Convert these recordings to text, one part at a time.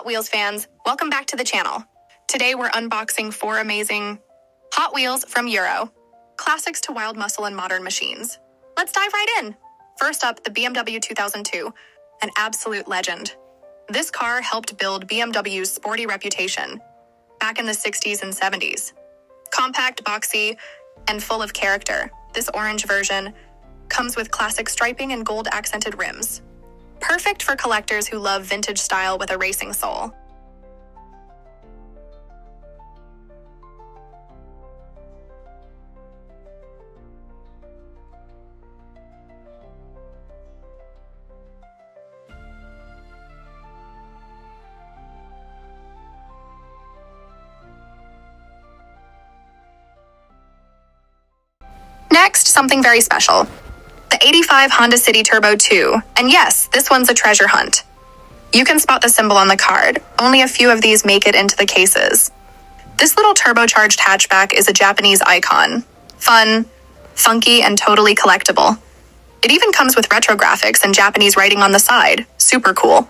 Hot Wheels fans, welcome back to the channel. Today we're unboxing 4 amazing Hot Wheels from Euro. Classics to wild muscle and modern machines. Let's dive right in. First up, the BMW 2002, an absolute legend. This car helped build BMW's sporty reputation back in the 60s and 70s. Compact, boxy, and full of character, this orange version comes with classic striping and gold-accented rims. Perfect for collectors who love vintage style with a racing soul. Next, something very special. The 85 Honda City Turbo 2, and yes, this one's a treasure hunt. You can spot the symbol on the card. Only a few of these make it into the cases. This little turbocharged hatchback is a Japanese icon. Fun, funky, and totally collectible. It even comes with retro graphics and Japanese writing on the side. Super cool.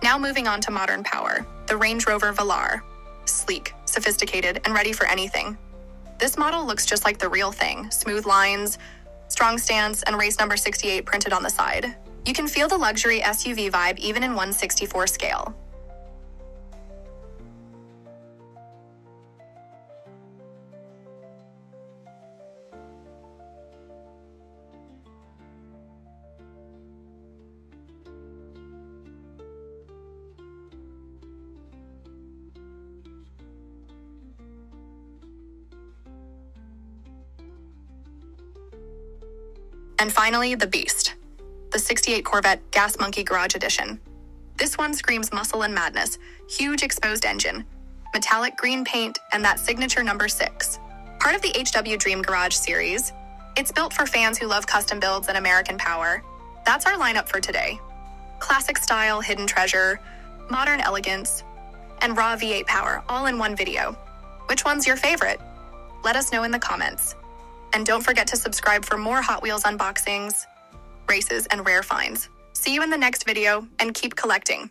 Now moving on to modern power, the Range Rover Velar. Sleek, sophisticated, and ready for anything. This model looks just like the real thing. Smooth lines, strong stance, and race number 68 printed on the side. You can feel the luxury SUV vibe even in 1/64 scale. And finally, the beast, the 68 Corvette Gas Monkey Garage Edition. This one screams muscle and madness, huge exposed engine, metallic green paint, and that signature number 6. Part of the HW Dream Garage series, it's built for fans who love custom builds and American power. That's our lineup for today. Classic style, hidden treasure, modern elegance, and raw V8 power, all in one video. Which one's your favorite? Let us know in the comments. And don't forget to subscribe for more Hot Wheels unboxings, races, and rare finds. See you in the next video, and keep collecting.